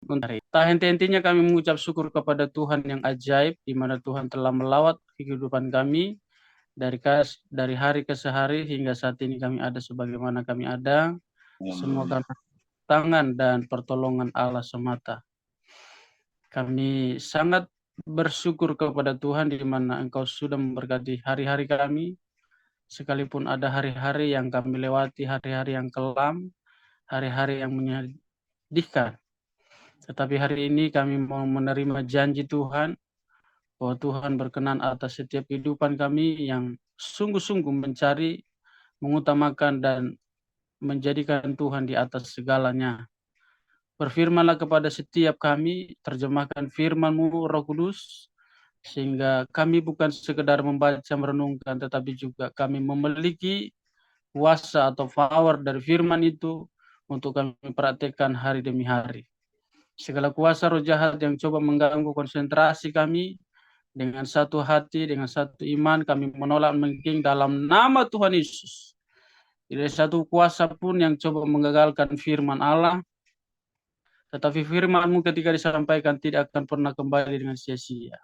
Tak henti-hentinya kami mengucap syukur kepada Tuhan yang ajaib, di mana Tuhan telah melawat kehidupan kami dari hari ke hari hingga saat ini kami ada sebagaimana kami ada. Semua karena tangan dan pertolongan Allah semata. Kami sangat bersyukur kepada Tuhan di mana Engkau sudah memberkati hari-hari kami, sekalipun ada hari-hari yang kami lewati, hari-hari yang kelam, hari-hari yang menyedihkan. Tetapi hari ini kami mau menerima janji Tuhan, bahwa Tuhan berkenan atas setiap kehidupan kami yang sungguh-sungguh mencari, mengutamakan, dan menjadikan Tuhan di atas segalanya. Berfirmanlah kepada setiap kami, terjemahkan firman-Mu, Roh Kudus, sehingga kami bukan sekedar membaca, merenungkan, tetapi juga kami memiliki kuasa atau power dari firman itu untuk kami praktekkan hari demi hari. Segala kuasa roh jahat yang coba mengganggu konsentrasi kami, dengan satu hati, dengan satu iman, kami menolak mengking dalam nama Tuhan Yesus. Tidak ada satu kuasa pun yang coba menggagalkan firman Allah, tetapi firman-Mu ketika disampaikan tidak akan pernah kembali dengan sia-sia.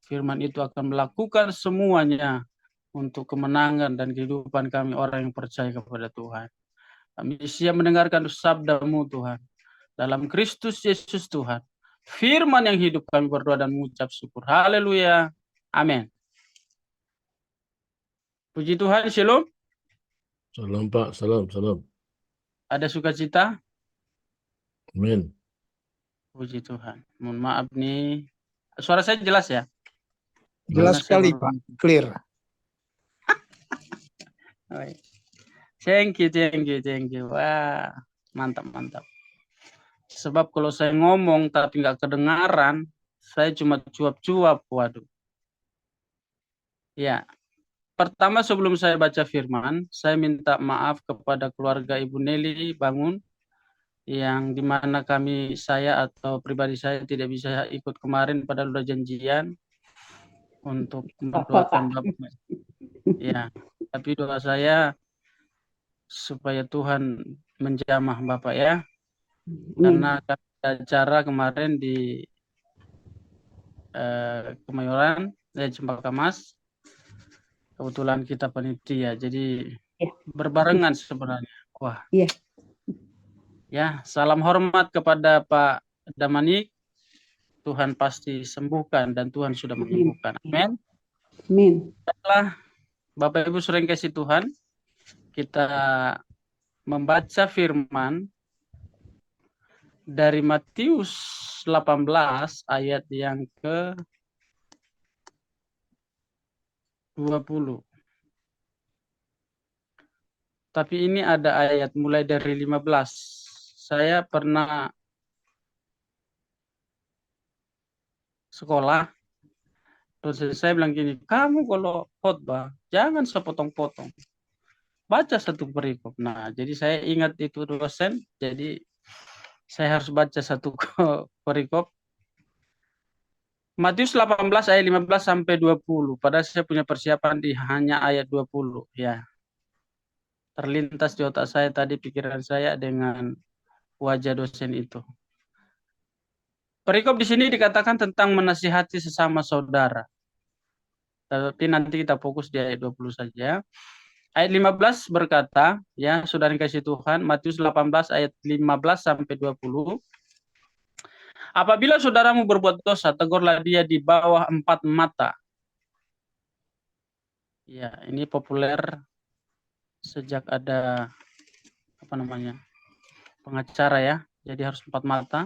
Firman itu akan melakukan semuanya untuk kemenangan dan kehidupan kami orang yang percaya kepada Tuhan. Kami siap mendengarkan sabda-Mu Tuhan. Dalam Kristus Yesus Tuhan. Firman yang hidup kami berdoa dan mengucap syukur. Haleluya. Amin. Puji Tuhan, shalom. Salam Pak, salam. Ada sukacita? Amin. Puji Tuhan. Mohon maaf nih. Suara saya jelas ya? Jelas sekali Pak, clear. Thank you. Wah, mantap. Sebab kalau saya ngomong tapi nggak kedengaran, saya cuma cuap-cuap. Waduh. Ya, pertama sebelum saya baca firman, saya minta maaf kepada keluarga Ibu Nelly Bangun, yang dimana saya atau pribadi saya tidak bisa ikut kemarin padahal udah janjian untuk mendoakan Bapak. Ya, tapi doa saya supaya Tuhan menjamah Bapak ya. Karena ada acara kemarin di Kemayoran, Cempaka Mas. Kebetulan kita panitia, jadi berbarengan sebenarnya. Wah. Ya, salam hormat kepada Pak Damanik. Tuhan pasti sembuhkan dan Tuhan sudah menyembuhkan. Amin. Setelah Bapak Ibu sering kasih Tuhan, kita membaca firman dari Matius 18 ayat yang ke 20. Tapi ini ada ayat mulai dari 15. Saya pernah sekolah, terus saya bilang gini, kamu kalau khotbah jangan sepotong-potong, baca satu perikop. Nah, jadi saya ingat itu dosen, jadi saya harus baca satu perikop. Matius 18 ayat 15 sampai 20. Padahal saya punya persiapan di hanya ayat 20 ya. Terlintas di otak saya tadi pikiran saya dengan wajah dosen itu. Perikop di sini dikatakan tentang menasihati sesama saudara. Tapi nanti kita fokus di ayat 20 saja. Ayat 15 berkata, ya saudara kasih Tuhan, Matius 18 ayat 15 sampai 20. Apabila saudaramu berbuat dosa, tegurlah dia di bawah 4 mata. Ya, ini populer sejak ada pengacara ya. Jadi harus 4 mata.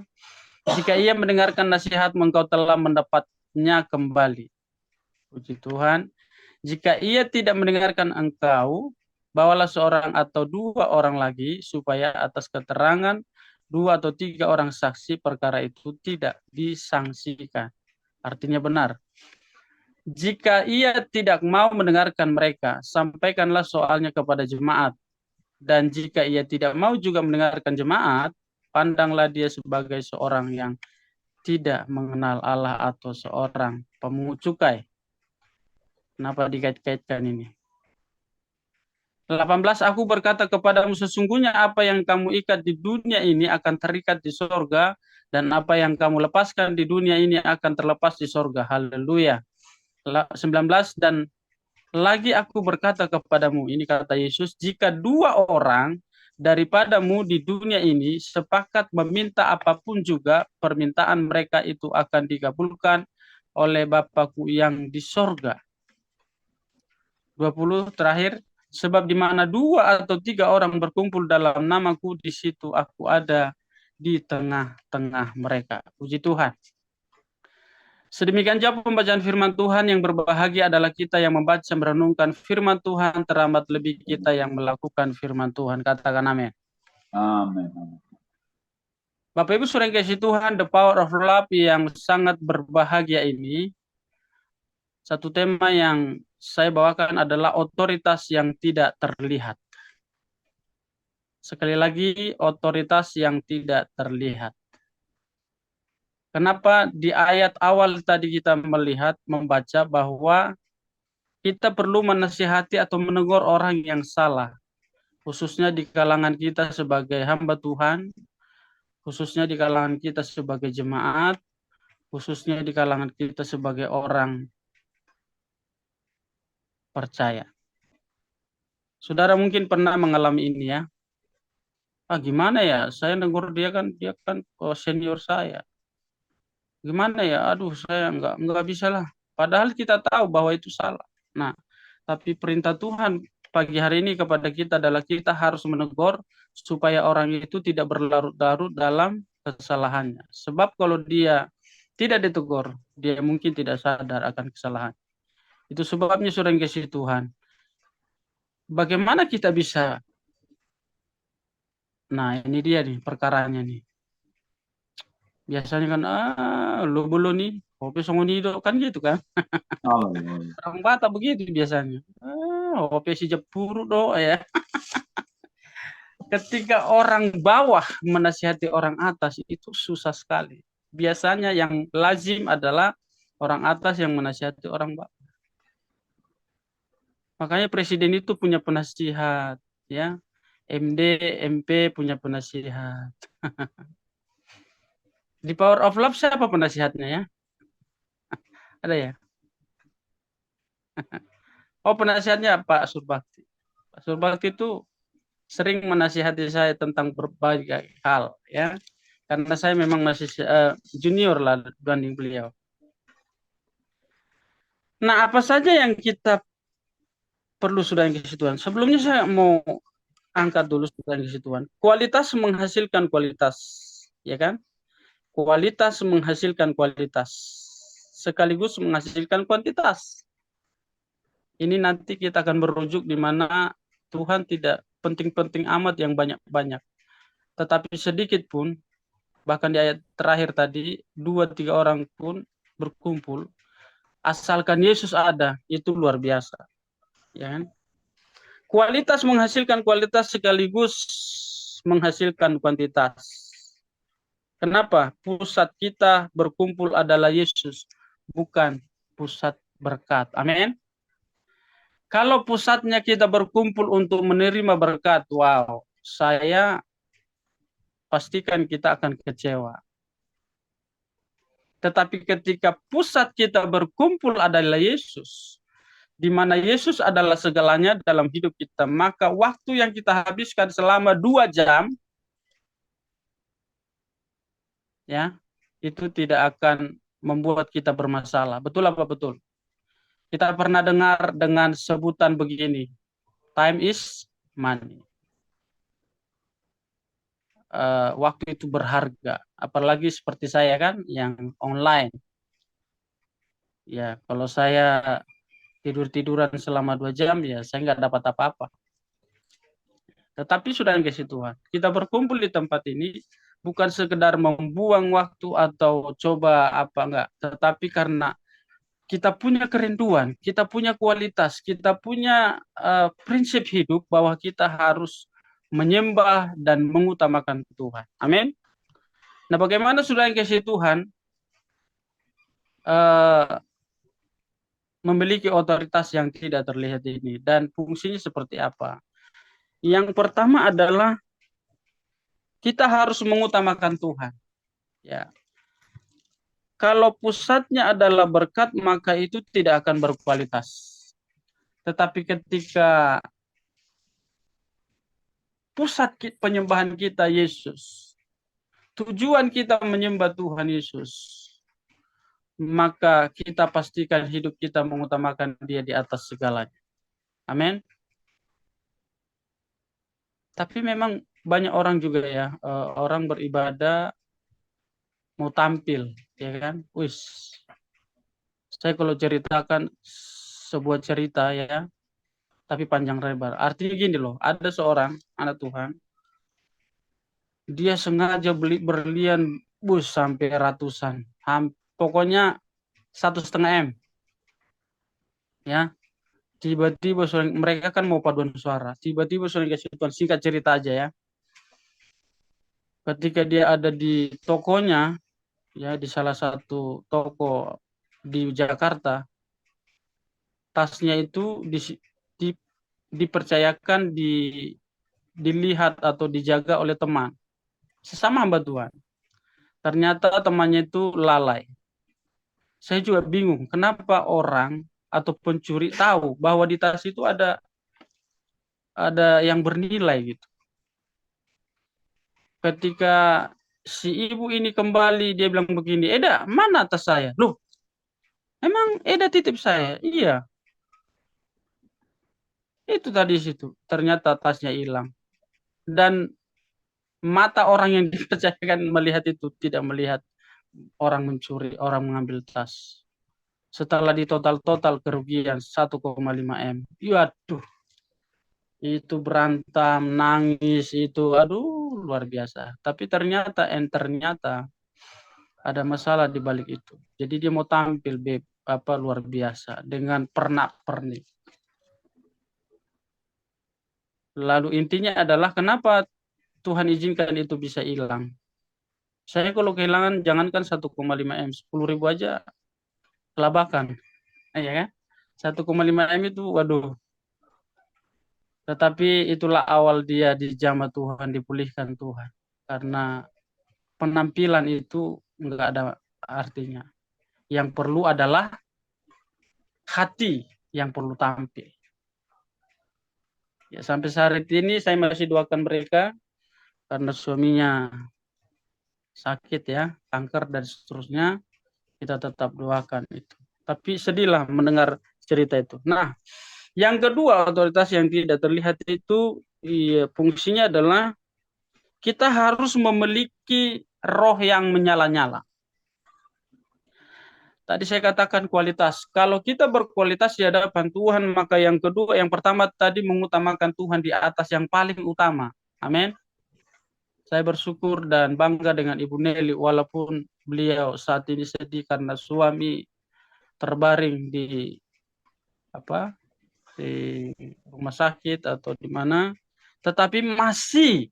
Jika ia mendengarkan nasihat, engkau telah mendapatnya kembali. Puji Tuhan. Jika ia tidak mendengarkan engkau, bawalah seorang atau 2 orang lagi, supaya atas keterangan 2 atau 3 orang saksi perkara itu tidak disangsikan. Artinya benar. Jika ia tidak mau mendengarkan mereka, sampaikanlah soalnya kepada jemaat. Dan jika ia tidak mau juga mendengarkan jemaat, pandanglah dia sebagai seorang yang tidak mengenal Allah atau seorang pemungut cukai. Kenapa dikait-kaitkan ini? 18, aku berkata kepadamu, sesungguhnya apa yang kamu ikat di dunia ini akan terikat di sorga, dan apa yang kamu lepaskan di dunia ini akan terlepas di sorga. Haleluya. 19, dan lagi aku berkata kepadamu, ini kata Yesus, jika 2 orang daripadamu di dunia ini sepakat meminta apapun juga, permintaan mereka itu akan dikabulkan oleh Bapakku yang di sorga. 20 terakhir, sebab di mana 2 atau 3 orang berkumpul dalam namaku, di situ aku ada di tengah-tengah mereka. Puji Tuhan. Sedemikian jauh pembacaan firman Tuhan. Yang berbahagia adalah kita yang membaca merenungkan firman Tuhan, teramat lebih kita yang melakukan firman Tuhan. Katakan amin. Amin. Bapak Ibu saudara yang kasih Tuhan, the power of love yang sangat berbahagia ini, satu tema yang saya bawakan adalah otoritas yang tidak terlihat. Sekali lagi, otoritas yang tidak terlihat. Kenapa di ayat awal tadi kita membaca bahwa kita perlu menasihati atau menegur orang yang salah, khususnya di kalangan kita sebagai hamba Tuhan, khususnya di kalangan kita sebagai jemaat, khususnya di kalangan kita sebagai orang percaya. Saudara mungkin pernah mengalami ini ya. Gimana ya, saya negur dia kan senior saya. Gimana ya, aduh saya nggak bisa lah. Padahal kita tahu bahwa itu salah. Nah, tapi perintah Tuhan pagi hari ini kepada kita adalah kita harus menegur supaya orang itu tidak berlarut-larut dalam kesalahannya. Sebab kalau dia tidak ditegur, dia mungkin tidak sadar akan kesalahan. Itu sebabnya saudara yang kasih Tuhan. Bagaimana kita bisa? Nah, ini dia nih perkaranya nih. Biasanya kan lu belum nih, kopi songonido kan gitu kan. Orang Batak begitu biasanya. Kopi si Jepuru do ya. Ketika orang bawah menasihati orang atas itu susah sekali. Biasanya yang lazim adalah orang atas yang menasihati orang bawah. Makanya presiden itu punya penasihat, ya. MD, MP punya penasihat. Di Power of Love siapa penasihatnya ya? Ada ya? Oh, penasihatnya Pak Surbakti. Pak Surbakti itu sering menasihati saya tentang berbagai hal, ya. Karena saya memang masih junior lah dibanding beliau. Nah, apa saja yang kita perlu sudah yang kasih Tuhan? Sebelumnya saya mau angkat dulu sudah yang kasih Tuhan. Kualitas menghasilkan kualitas, ya kan? Kualitas menghasilkan kualitas, sekaligus menghasilkan kuantitas. Ini nanti kita akan merujuk di mana Tuhan tidak penting-penting amat yang banyak-banyak. Tetapi sedikit pun, bahkan di ayat terakhir tadi, 2-3 orang pun berkumpul, asalkan Yesus ada, itu luar biasa. Ya kan? Kualitas menghasilkan kualitas sekaligus menghasilkan kuantitas. Kenapa? Pusat kita berkumpul adalah Yesus, bukan pusat berkat. Amin. Kalau pusatnya kita berkumpul untuk menerima berkat, wow, saya pastikan kita akan kecewa. Tetapi ketika pusat kita berkumpul adalah Yesus, di mana Yesus adalah segalanya dalam hidup kita, maka waktu yang kita habiskan selama 2 jam, ya, itu tidak akan membuat kita bermasalah. Betul apa betul? Kita pernah dengar dengan sebutan begini, time is money. Waktu itu berharga, apalagi seperti saya kan yang online. Ya, kalau saya tidur-tiduran selama 2 jam, ya saya nggak dapat apa-apa. Tetapi sudah kasih Tuhan, kita berkumpul di tempat ini bukan sekedar membuang waktu atau coba apa enggak, tetapi karena kita punya kerinduan, kita punya kualitas, kita punya prinsip hidup bahwa kita harus menyembah dan mengutamakan Tuhan. Amin. Nah, bagaimana sudah yang kasih Tuhan memiliki otoritas yang tidak terlihat ini dan fungsinya seperti apa? Yang pertama adalah kita harus mengutamakan Tuhan. Ya. Kalau pusatnya adalah berkat, maka itu tidak akan berkualitas. Tetapi ketika pusat penyembahan kita Yesus, tujuan kita menyembah Tuhan Yesus, maka kita pastikan hidup kita mengutamakan Dia di atas segalanya. Amin. Tapi memang banyak orang juga ya, orang beribadah mau tampil, ya kan? Wis, saya kalau ceritakan sebuah cerita ya, tapi panjang lebar. Artinya gini loh, ada seorang anak Tuhan, dia sengaja beli berlian bus sampai ratusan, pokoknya 1,5 M, ya. Tiba-tiba mereka kan mau paduan suara, tiba-tiba sudah kasih Tuhan, singkat cerita aja ya. Ketika dia ada di tokonya, ya di salah satu toko di Jakarta, tasnya itu dipercayakan dilihat atau dijaga oleh teman sesama hamba Tuhan. Ternyata temannya itu lalai. Saya juga bingung kenapa orang atau pencuri tahu bahwa di tas itu ada yang bernilai gitu. Ketika si ibu ini kembali, dia bilang begini, Eda, mana tas saya? Loh, emang Eda titip saya? Iya, itu tadi situ. Ternyata tasnya hilang. Dan mata orang yang dipercayakan melihat itu tidak melihat orang mencuri, orang mengambil tas. Setelah di total kerugian 1,5 M. Waduh, itu berantem, nangis, itu aduh luar biasa. Tapi ternyata ada masalah di balik itu. Jadi dia mau tampil luar biasa dengan pernak-pernik. Lalu intinya adalah kenapa Tuhan izinkan itu bisa hilang. Saya kalau kehilangan jangankan 1,5 M, 10.000 aja kelabakan. Ya kan? 1,5 M itu waduh. Tetapi itulah awal dia dijamah Tuhan, dipulihkan Tuhan. Karena penampilan itu enggak ada artinya. Yang perlu adalah hati yang perlu tampil. Ya, sampai saat ini saya masih doakan mereka karena suaminya sakit ya, kanker dan seterusnya, kita tetap doakan itu. Tapi sedihlah mendengar cerita itu. Nah, yang kedua, otoritas yang tidak terlihat itu fungsinya adalah kita harus memiliki roh yang menyala-nyala. Tadi saya katakan kualitas. Kalau kita berkualitas di hadapan Tuhan, maka yang kedua, yang pertama tadi mengutamakan Tuhan di atas yang paling utama. Amin. Saya bersyukur dan bangga dengan Ibu Nelly, walaupun beliau saat ini sedih karena suami terbaring di rumah sakit atau di mana, tetapi masih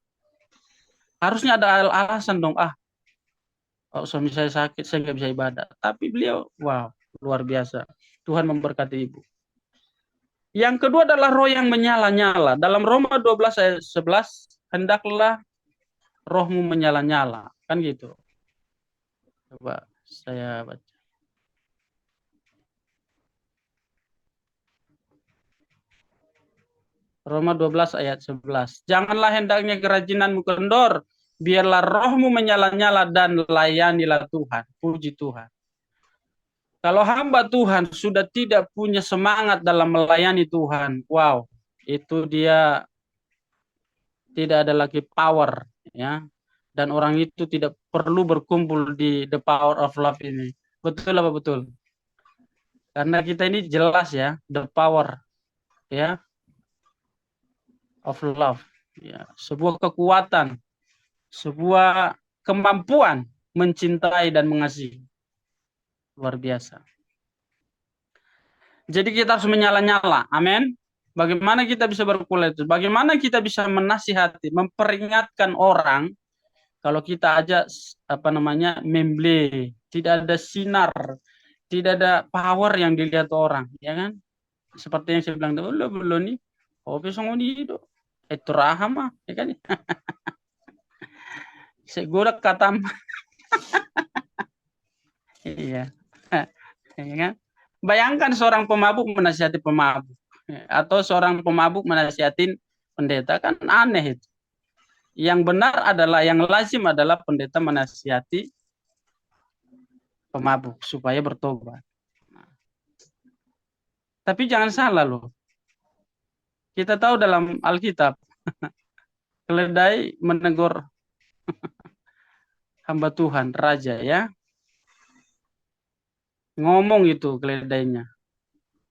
harusnya ada alasan dong. Kalau suami saya sakit, saya nggak bisa ibadah. Tapi beliau, wow, luar biasa. Tuhan memberkati Ibu. Yang kedua adalah roh yang menyala-nyala. Dalam Roma 12 ayat 11, hendaklah rohmu menyala-nyala. Kan gitu. Coba saya baca. Roma 12 ayat 11. Janganlah hendaknya kerajinanmu kendor, biarlah rohmu menyala-nyala dan layanilah Tuhan. Puji Tuhan. Kalau hamba Tuhan sudah tidak punya semangat dalam melayani Tuhan, wow, itu dia tidak ada lagi power, ya. Dan orang itu tidak perlu berkumpul di the power of love ini. Betul apa betul? Karena kita ini jelas ya, the power, ya, of love, ya, sebuah kekuatan, sebuah kemampuan mencintai dan mengasihi. Luar biasa. Jadi kita harus menyala-nyala. Amin. Bagaimana kita bisa berkualitas? Bagaimana kita bisa menasihati, memperingatkan orang kalau kita aja memble, tidak ada sinar, tidak ada power yang dilihat orang, ya kan? Seperti yang saya bilang dulu nih, besok itu. Itu rahama, ya kan? Segera katam. Iya. Ya kan? Bayangkan seorang pemabuk menasihati pemabuk. Atau seorang pemabuk menasihatin pendeta, kan aneh itu. Yang benar adalah, yang lazim adalah pendeta menasihati pemabuk supaya bertobat. Tapi jangan salah loh. Kita tahu dalam Alkitab, keledai menegur hamba Tuhan, raja ya. Ngomong itu keledainya.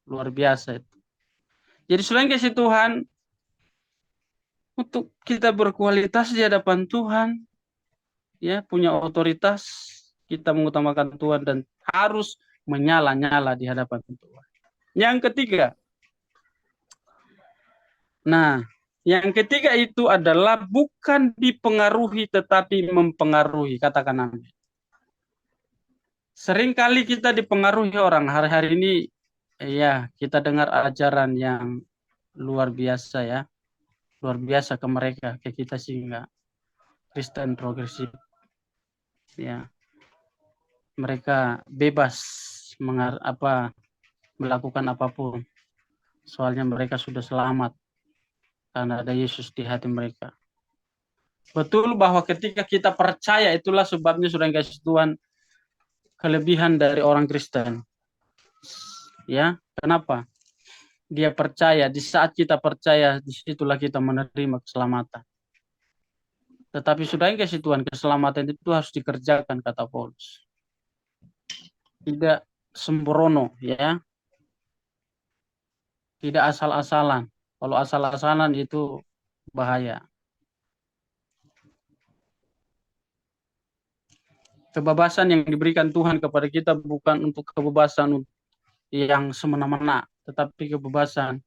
Luar biasa itu. Jadi selain kasih Tuhan, untuk kita berkualitas di hadapan Tuhan, ya punya otoritas, kita mengutamakan Tuhan dan harus menyala-nyala di hadapan Tuhan. Yang ketiga, yang ketiga itu adalah bukan dipengaruhi tetapi mempengaruhi. Katakan amin. Seringkali kita dipengaruhi orang. Hari-hari ini ya kita dengar ajaran yang luar biasa ya. Luar biasa ke mereka, ke kita sehingga Kristen progresif. Ya. Mereka bebas melakukan apapun. Soalnya mereka sudah selamat karena ada Yesus di hati mereka. Betul bahwa ketika kita percaya, itulah sebabnya sudah kasih Tuhan kelebihan dari orang Kristen. Ya, kenapa? Dia percaya, di saat kita percaya, disitulah kita menerima keselamatan. Tetapi sudah kasih Tuhan, keselamatan itu harus dikerjakan, kata Paulus. Tidak sembrono, ya. Tidak asal-asalan. Kalau asal-asalan itu bahaya. Kebebasan yang diberikan Tuhan kepada kita bukan untuk kebebasan yang semena-mena, tetapi kebebasan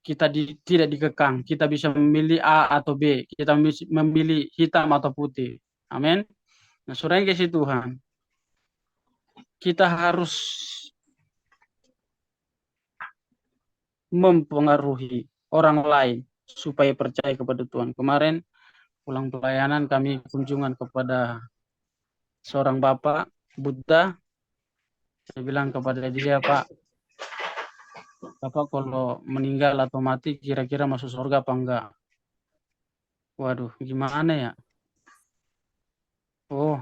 kita tidak dikekang. Kita bisa memilih A atau B. Kita memilih hitam atau putih. Amin. Nah, saudara yang kasih Tuhan, kita harus mempengaruhi orang lain supaya percaya kepada Tuhan. Kemarin pulang pelayanan kami kunjungan kepada seorang bapak Buddha. Saya bilang kepada dia, Pak, Bapak kalau meninggal atau mati kira-kira masuk surga apa enggak? Waduh, gimana ya? Oh,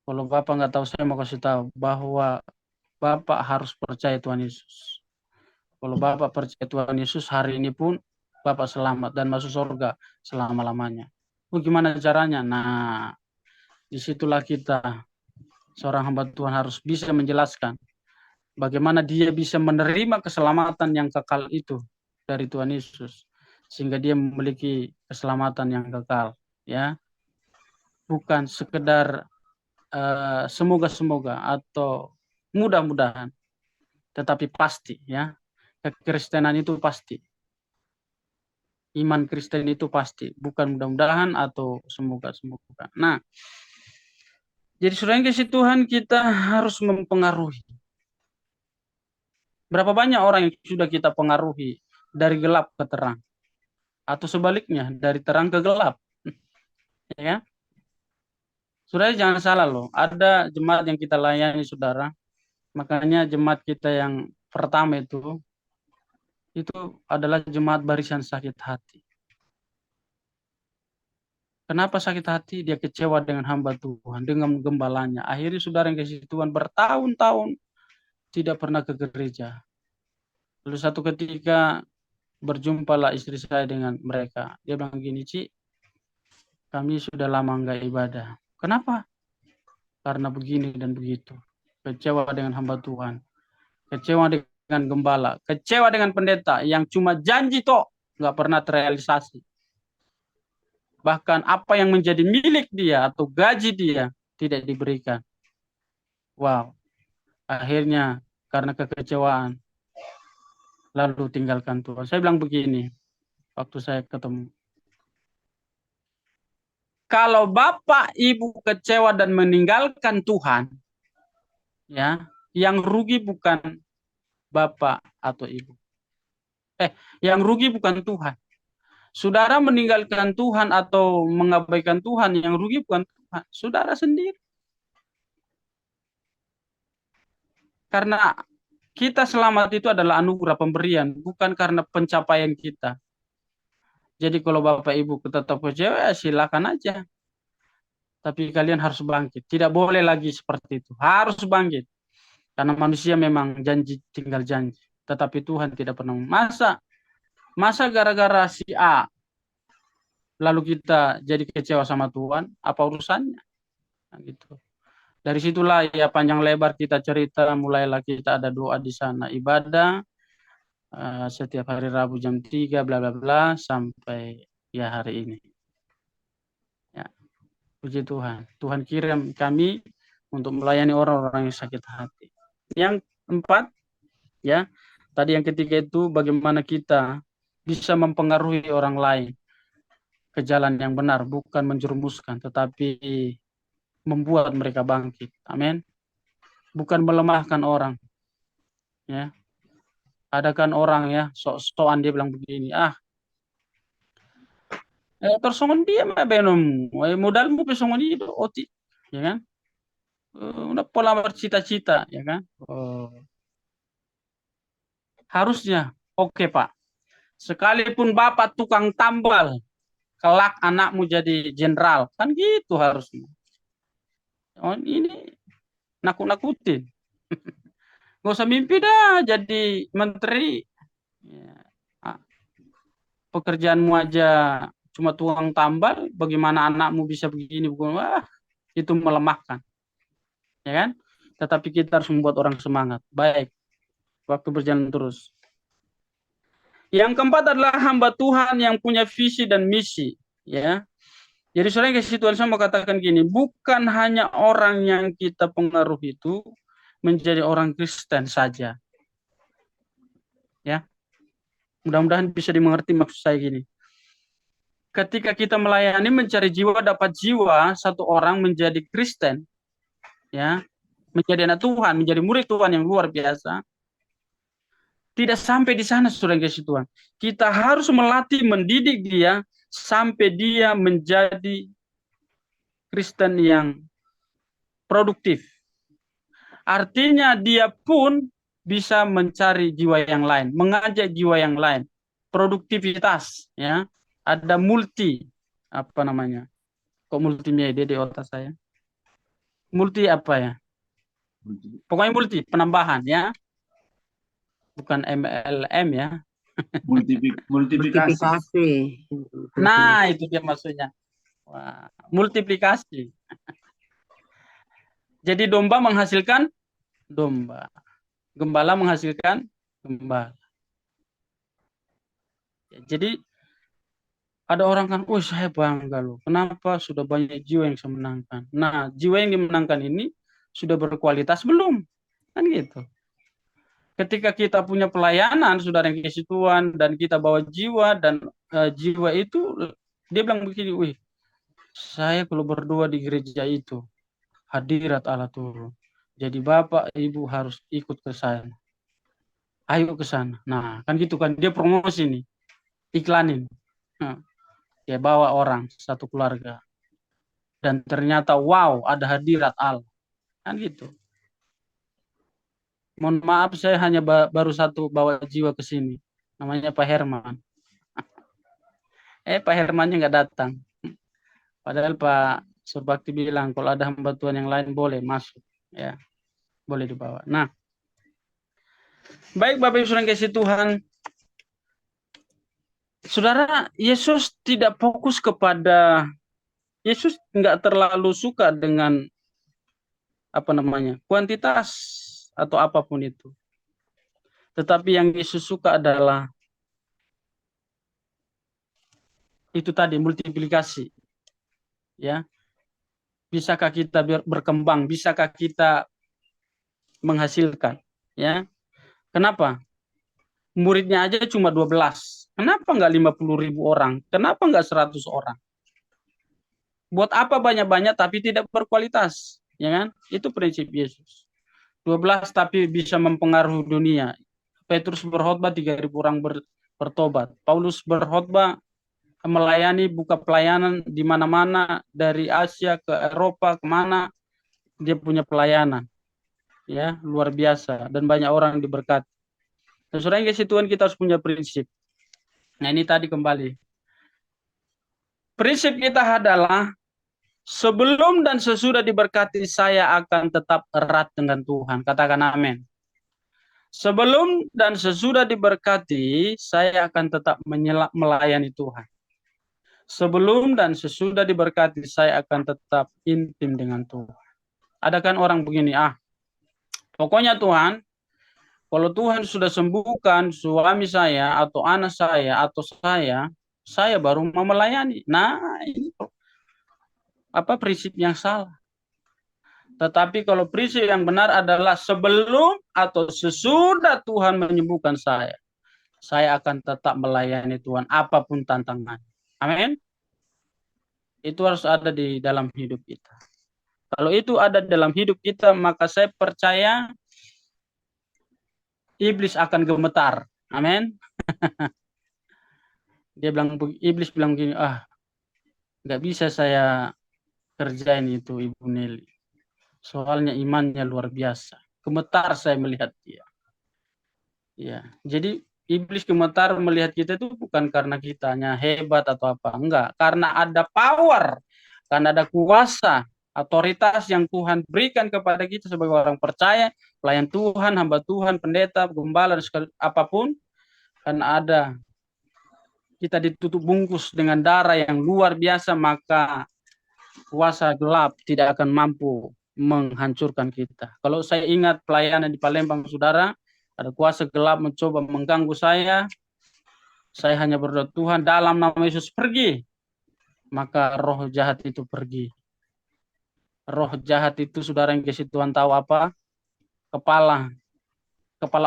kalau Bapak nggak tahu, saya mau kasih tahu bahwa Bapak harus percaya Tuhan Yesus. Kalau Bapak percaya Tuhan Yesus, hari ini pun Bapak selamat dan masuk surga selama-lamanya. Oh, gimana caranya? Nah, disitulah kita, seorang hamba Tuhan, harus bisa menjelaskan bagaimana dia bisa menerima keselamatan yang kekal itu dari Tuhan Yesus, sehingga dia memiliki keselamatan yang kekal, ya. Bukan sekedar semoga-semoga atau mudah-mudahan, tetapi pasti, ya. Kekristenan itu pasti. Iman Kristen itu pasti, bukan mudah-mudahan atau semoga-semoga. Nah, jadi saudara yang kasih Tuhan, kita harus mempengaruhi. Berapa banyak orang yang sudah kita pengaruhi dari gelap ke terang, atau sebaliknya dari terang ke gelap, ya. Saudara jangan salah loh, ada jemaat yang kita layani, saudara. Makanya jemaat kita yang pertama itu adalah jemaat barisan sakit hati. Kenapa sakit hati? Dia kecewa dengan hamba Tuhan, dengan gembalanya. Akhirnya saudara yang kasih Tuhan bertahun-tahun tidak pernah ke gereja. Lalu satu ketika berjumpalah istri saya dengan mereka. Dia bilang gini, Ci, kami sudah lama enggak ibadah. Kenapa? Karena begini dan begitu. Kecewa dengan hamba Tuhan. Kecewa dengan gembala. Kecewa dengan pendeta yang cuma janji toh, nggak pernah terrealisasi. Bahkan apa yang menjadi milik dia atau gaji dia tidak diberikan. Wow. Akhirnya karena kekecewaan lalu tinggalkan Tuhan. Saya bilang begini waktu saya ketemu. Kalau Bapak Ibu kecewa dan meninggalkan Tuhan, ya, yang rugi bukan Bapak atau Ibu. Yang rugi bukan Tuhan. Saudara meninggalkan Tuhan atau mengabaikan Tuhan, yang rugi bukan Tuhan, saudara sendiri. Karena kita selamat itu adalah anugerah pemberian, bukan karena pencapaian kita. Jadi kalau Bapak Ibu tetap kecewa, ya silakan aja. Tapi kalian harus bangkit. Tidak boleh lagi seperti itu. Harus bangkit. Karena manusia memang janji tinggal janji. Tetapi Tuhan tidak pernah. Masa gara-gara si A lalu kita jadi kecewa sama Tuhan, apa urusannya? Nah, gitu. Dari situlah ya panjang lebar kita cerita, mulailah kita ada doa di sana, ibadah setiap hari Rabu jam 3 bla bla bla sampai ya hari ini. Ya, puji Tuhan. Tuhan kirim kami untuk melayani orang-orang yang sakit hati. Yang keempat, ya, tadi yang ketiga itu bagaimana kita bisa mempengaruhi orang lain ke jalan yang benar, bukan menjerumuskan, tetapi membuat mereka bangkit. Amin. Bukan melemahkan orang. Ya. Ada kan orang ya, sok-sokan dia bilang begini, tersongon dia mah benom, modalmu pesongon itu oti, ya kan? Udah pola bercita-cita, ya kan? Harusnya, oke Pak. Sekalipun Bapak tukang tambal, kelak anakmu jadi jenderal, kan gitu harusnya. Oh, ini nakut-nakutin. Gak usah mimpi dah jadi menteri. Ya. Pekerjaanmu aja cuma tukang tambal, bagaimana anakmu bisa begini? Wah, itu melemahkan. Ya kan? Tetapi kita harus membuat orang semangat. Baik, waktu berjalan terus. Yang keempat adalah hamba Tuhan yang punya visi dan misi. Ya. Jadi saudara kasih Tuhan saya mau katakan gini, bukan hanya orang yang kita pengaruhi itu menjadi orang Kristen saja. Ya. Mudah-mudahan bisa dimengerti maksud saya gini. Ketika kita melayani mencari jiwa, dapat jiwa, satu orang menjadi Kristen, ya, menjadi anak Tuhan, menjadi murid Tuhan yang luar biasa. Tidak sampai di sana, saudara kasih Tuhan. Kita harus melatih, mendidik dia sampai dia menjadi Kristen yang produktif. Artinya dia pun bisa mencari jiwa yang lain, mengajak jiwa yang lain. Produktivitas, ya. Ada multi, apa namanya? Kok multimedia di otak saya? Multi apa ya? Pokoknya multi, penambahan ya. Bukan MLM ya. Multiplikasi. Nah, itu dia maksudnya. Wah, multiplikasi. Jadi domba menghasilkan domba. Gembala menghasilkan gembala. Jadi ada orang kan, oh saya bangga loh. Kenapa sudah banyak jiwa yang saya menangkan? Nah, jiwa yang dimenangkan ini sudah berkualitas belum? Kan gitu. Ketika kita punya pelayanan, saudara yang kasih Tuhan, dan kita bawa jiwa, dan jiwa itu, dia bilang begini, wih, saya kalau berdoa di gereja itu, hadirat Allah turun. Jadi Bapak, Ibu harus ikut ke sana. Ayo ke sana. Nah, kan gitu kan, dia promosi nih, iklanin. Nah, dia bawa orang, satu keluarga. Dan ternyata, wow, ada hadirat Allah. Kan gitu. Mohon maaf, saya hanya baru satu bawa jiwa ke sini. Namanya Pak Herman. Pak Hermannya nggak datang. Padahal Pak Surbakti bilang, kalau ada hamba Tuhan yang lain boleh masuk. Ya, boleh dibawa. Nah, baik Bapak Ibu saudara kasih Tuhan. Saudara, Yesus tidak fokus kepada, Yesus nggak terlalu suka dengan apa namanya, kuantitas atau apapun itu. Tetapi yang Yesus suka adalah itu tadi, multiplikasi. Ya. Bisakah kita berkembang? Bisakah kita menghasilkan? Ya. Kenapa? Muridnya aja cuma 12. Kenapa nggak 50.000 orang? Kenapa nggak 100 orang? Buat apa banyak-banyak tapi tidak berkualitas? Ya kan? Itu prinsip Yesus. 12 tapi bisa mempengaruhi dunia. Petrus berkhotbah 3.000 orang bertobat. Paulus berkhotbah melayani, buka pelayanan di mana-mana, dari Asia ke Eropa, kemana dia punya pelayanan. Ya, luar biasa. Dan banyak orang diberkati. Dan saudara yang kasih Tuhan, kita harus punya prinsip. Nah, ini tadi kembali. Prinsip kita adalah sebelum dan sesudah diberkati, saya akan tetap erat dengan Tuhan. Katakan amin. Sebelum dan sesudah diberkati, saya akan tetap melayani Tuhan. Sebelum dan sesudah diberkati, saya akan tetap intim dengan Tuhan. Ada kan orang begini, pokoknya Tuhan, kalau Tuhan sudah sembuhkan suami saya atau anak saya atau saya baru mau melayani. Nah, ini prinsip yang salah. Tetapi kalau prinsip yang benar adalah sebelum atau sesudah Tuhan menyembuhkan saya akan tetap melayani Tuhan apapun tantangan. Amin. Itu harus ada di dalam hidup kita. Kalau itu ada dalam hidup kita, maka saya percaya iblis akan gemetar. Amin. Iblis bilang begini, nggak bisa saya kerjain itu Ibu Nelly. Soalnya imannya luar biasa. Gemetar saya melihat dia. Ya, jadi iblis gemetar melihat kita itu bukan karena kitanya hebat atau apa, enggak, karena ada power, karena ada kuasa, otoritas yang Tuhan berikan kepada kita sebagai orang percaya, pelayan Tuhan, hamba Tuhan, pendeta, gembala, dan apapun, karena ada kita ditutup bungkus dengan darah yang luar biasa, maka kuasa gelap tidak akan mampu menghancurkan kita. Kalau saya ingat pelayanan di Palembang, saudara, ada kuasa gelap mencoba mengganggu saya hanya berdoa, Tuhan dalam nama Yesus pergi. Maka roh jahat itu pergi. Roh jahat itu, saudara yang kasih Tuhan tahu apa? Kepala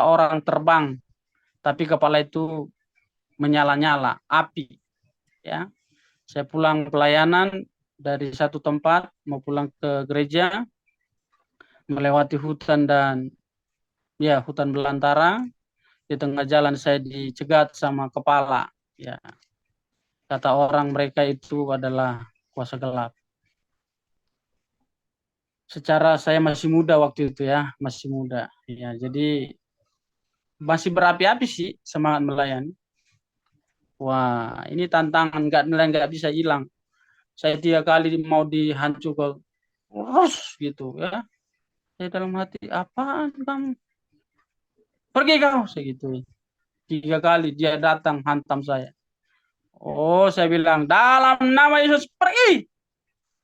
orang terbang, tapi kepala itu menyala-nyala, api. Ya, saya pulang pelayanan dari satu tempat, mau pulang ke gereja, melewati hutan hutan belantara. Di tengah jalan saya dicegat sama kepala. Ya, kata orang mereka itu adalah kuasa gelap. Secara saya masih muda waktu itu ya, masih muda. Ya, jadi masih berapi-api sih semangat melayani. Wah, ini tantangan nggak bisa hilang. Saya 3 kali mau dihancurkan, gitu ya. Saya dalam hati, apaan kamu? Pergi kau, segitu. 3 kali dia datang hantam saya. Oh, saya bilang, dalam nama Yesus pergi.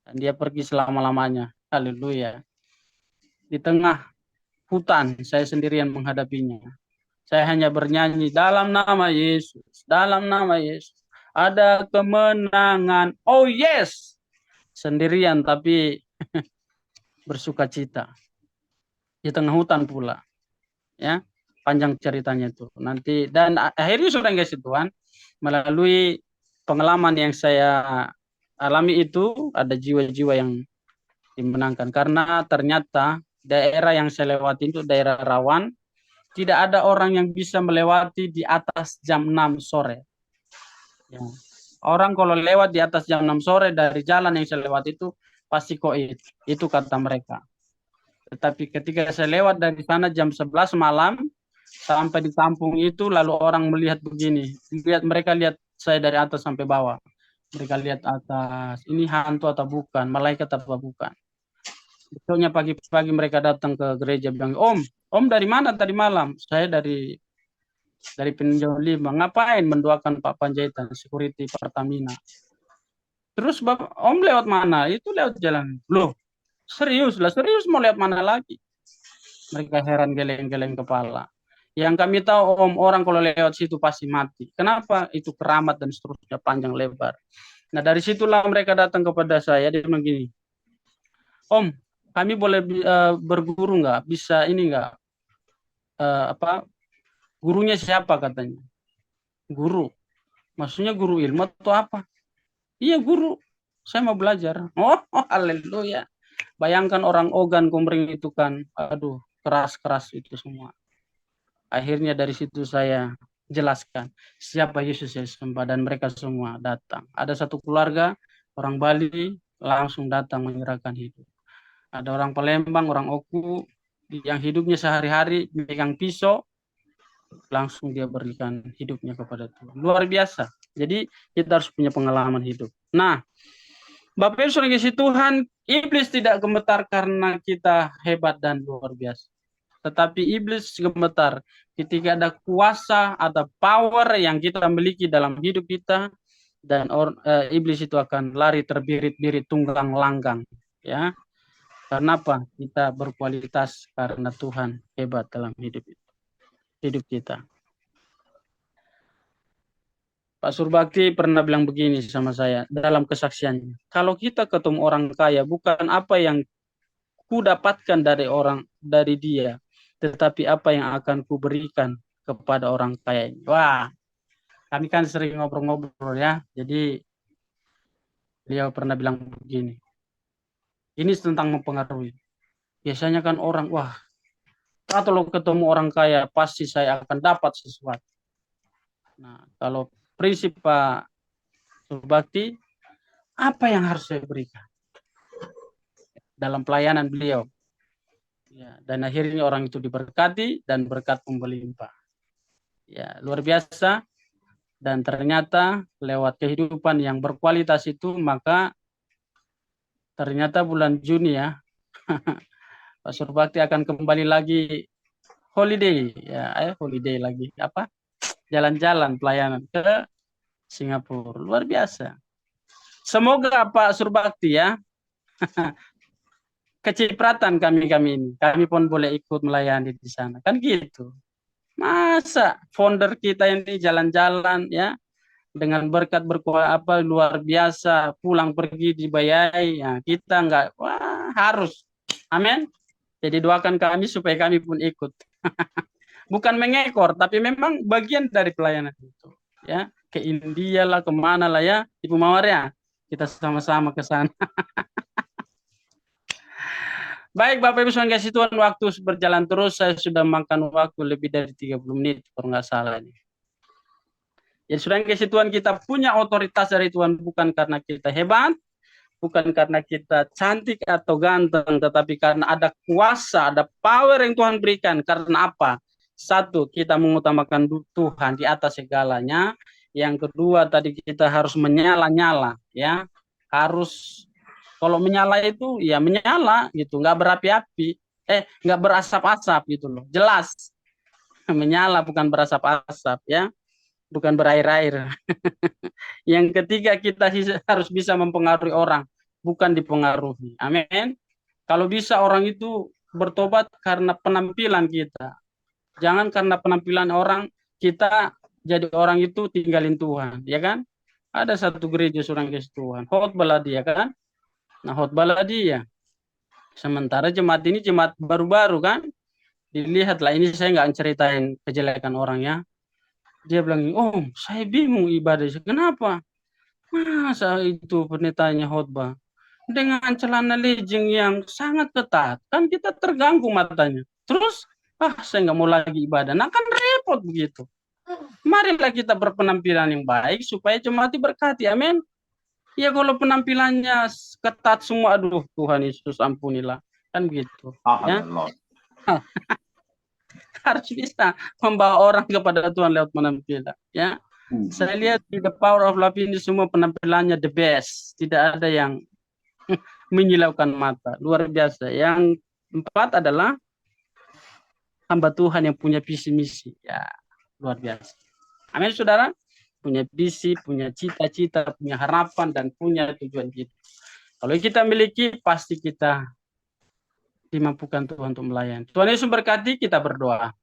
Dan dia pergi selama-lamanya. Haleluya. Di tengah hutan, saya sendirian menghadapinya. Saya hanya bernyanyi, dalam nama Yesus, dalam nama Yesus. Ada kemenangan. Oh yes. Sendirian tapi bersuka cita. Di tengah hutan pula. Ya, panjang ceritanya itu. Nanti dan akhirnya sudah kasih Tuhan, melalui pengalaman yang saya alami itu, ada jiwa-jiwa yang dimenangkan karena ternyata daerah yang saya lewati itu daerah rawan, tidak ada orang yang bisa melewati di atas jam 6 sore. Ya. Orang kalau lewat di atas jam 6 sore dari jalan yang saya lewati itu pasti koit, itu kata mereka. Tetapi ketika saya lewat dari sana jam 11 malam sampai di kampung itu, lalu orang melihat begini, mereka lihat saya dari atas sampai bawah. Mereka lihat atas, ini hantu atau bukan, malaikat atau bukan. Besoknya pagi-pagi mereka datang ke gereja bilang, Om dari mana tadi malam? Saya dari Peninjauan 5. Ngapain? Mendoakan Pak Panjaitan, security Pertamina. Terus Om lewat mana? Itu lewat jalan. Loh, serius mau lewat mana lagi? Mereka heran, geleng-geleng kepala. Yang kami tahu orang kalau lewat situ pasti mati. Kenapa? Itu keramat dan seterusnya panjang lebar. Nah dari situlah mereka datang kepada saya, dia bilang gini, Om, kami boleh berguru nggak? Bisa ini nggak? Gurunya siapa katanya? Guru. Maksudnya guru ilmu atau apa? Iya guru. Saya mau belajar. Oh haleluya. Bayangkan orang ogan komering itu kan, aduh keras-keras itu semua. Akhirnya dari situ saya jelaskan siapa Yesus yang sembah, dan mereka semua datang. Ada satu keluarga orang Bali langsung datang menyerahkan hidup. Ada orang Palembang, orang Oku yang hidupnya sehari-hari megang pisau, langsung dia berikan hidupnya kepada Tuhan. Luar biasa. Jadi kita harus punya pengalaman hidup. Nah, Bapak Ibu saudara kasih Tuhan, iblis tidak gemetar karena kita hebat dan luar biasa. Tetapi iblis gemetar ketika ada kuasa, ada power yang kita miliki dalam hidup kita, dan iblis itu akan lari terbirit-birit tunggang langgang, ya. Karena apa? Kita berkualitas karena Tuhan hebat dalam hidup kita. Pak Surbakti pernah bilang begini sama saya dalam kesaksiannya. Kalau kita ketemu orang kaya, bukan apa yang ku dapatkan dari dia, tetapi apa yang akan ku berikan kepada orang kaya ini. Wah, kami kan sering ngobrol-ngobrol ya. Jadi beliau pernah bilang begini. Ini tentang mempengaruhi. Biasanya kan orang, wah, kalau ketemu orang kaya pasti saya akan dapat sesuatu. Nah, kalau prinsip Pak Surbakti, apa yang harus saya berikan dalam pelayanan beliau? Ya, dan akhirnya orang itu diberkati dan berkat pun berlimpah. Ya, luar biasa. Dan ternyata lewat kehidupan yang berkualitas itu, maka ternyata bulan Juni ya, Pak Surbakti akan kembali lagi holiday, ya, holiday lagi, apa? Jalan-jalan pelayanan ke Singapura. Luar biasa. Semoga Pak Surbakti ya, kecipratan kami ini. Kami pun boleh ikut melayani di sana. Kan gitu. Masa founder kita ini jalan-jalan ya, dengan berkat apa luar biasa, pulang pergi dibayai, ya, kita enggak, wah harus. Amin. Jadi doakan kami supaya kami pun ikut. Bukan mengekor, tapi memang bagian dari pelayanan itu. Ya, ke India lah, kemana lah ya, Ibu Mawar ya, kita sama-sama ke sana. Baik Bapak Ibu saudara kasih Tuhan, waktu berjalan terus, saya sudah makan waktu lebih dari 30 menit, kalau nggak salah ini. Jadi saudara kasih Tuhan, kita punya otoritas dari Tuhan bukan karena kita hebat, bukan karena kita cantik atau ganteng, tetapi karena ada kuasa, ada power yang Tuhan berikan. Karena apa? Satu, kita mengutamakan Tuhan di atas segalanya. Yang kedua, tadi kita harus menyala-nyala, ya. Harus, kalau menyala itu ya menyala gitu, nggak berapi-api, nggak berasap-asap gitu loh. Jelas menyala, bukan berasap-asap ya, bukan berair-air. Yang ketiga, kita harus bisa mempengaruhi orang, bukan dipengaruhi. Amin. Kalau bisa orang itu bertobat karena penampilan kita. Jangan karena penampilan orang kita jadi orang itu tinggalin Tuhan, ya kan? Ada satu gereja seorang Yesus Tuhan, khotbah dia kan? Nah, khotbah dia. Sementara jemaat ini jemaat baru-baru kan? Dilihatlah, ini saya nggak ceritain kejelekan orangnya. Dia bilang, oh saya bingung ibadah. Kenapa? Masa itu pendetanya khotbah dengan celana legging yang sangat ketat, kan kita terganggu matanya. Terus, saya nggak mau lagi ibadah. Nah kan repot begitu. Marilah kita berpenampilan yang baik supaya jemaat diberkati. Amin. Ya kalau penampilannya ketat semua, aduh Tuhan Yesus ampunilah. Kan begitu. Ya. Harus bisa membawa orang kepada Tuhan lewat penampilan. Ya. Saya lihat di The Power of Love ini semua penampilannya the best. Tidak ada yang menyilaukan mata. Luar biasa. Yang 4 adalah hamba Tuhan yang punya visi misi. Ya, luar biasa. Amin, saudara. Punya visi, punya cita-cita, punya harapan, dan punya tujuan hidup. Kalau kita miliki, pasti kita dimampukan Tuhan untuk melayani. Tuhan Yesus berkati, kita berdoa.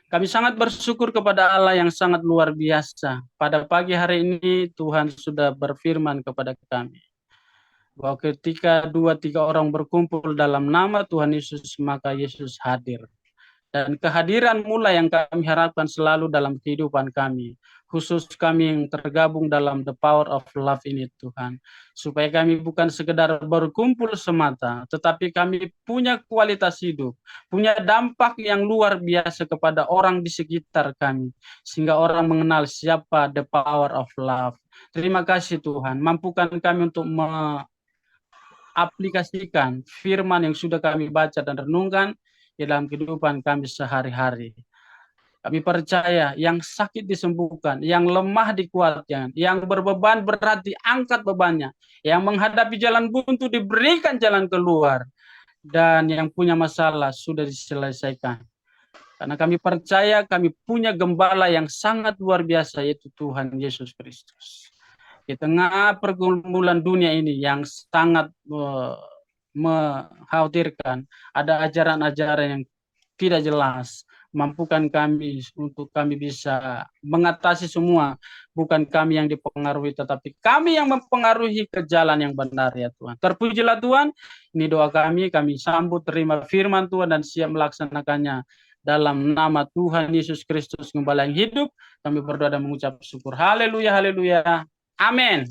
Kami sangat bersyukur kepada Allah yang sangat luar biasa. Pada pagi hari ini Tuhan sudah berfirman kepada kami bahwa ketika 2-3 orang berkumpul dalam nama Tuhan Yesus, maka Yesus hadir. Dan kehadiran mula yang kami harapkan selalu dalam kehidupan kami. khusus kami yang tergabung dalam the power of love ini Tuhan. Supaya kami bukan sekedar berkumpul semata, tetapi kami punya kualitas hidup, punya dampak yang luar biasa kepada orang di sekitar kami, sehingga orang mengenal siapa the power of love. Terima kasih Tuhan, mampukan kami untuk aplikasikan firman yang sudah kami baca dan renungkan di dalam kehidupan kami sehari-hari. Kami percaya yang sakit disembuhkan, yang lemah dikuatkan, yang berbeban berat diangkat bebannya, yang menghadapi jalan buntu diberikan jalan keluar, dan yang punya masalah sudah diselesaikan. Karena kami percaya kami punya gembala yang sangat luar biasa, yaitu Tuhan Yesus Kristus. Di tengah pergumulan dunia ini yang sangat mengkhawatirkan, ada ajaran-ajaran yang tidak jelas, mampukan kami untuk kami bisa mengatasi semua, bukan kami yang dipengaruhi, tetapi kami yang mempengaruhi ke jalan yang benar ya Tuhan. Terpujilah Tuhan, ini doa kami sambut terima firman Tuhan dan siap melaksanakannya. Dalam nama Tuhan Yesus Kristus Gembala yang hidup, kami berdoa dan mengucap syukur. Haleluya, haleluya. Amin.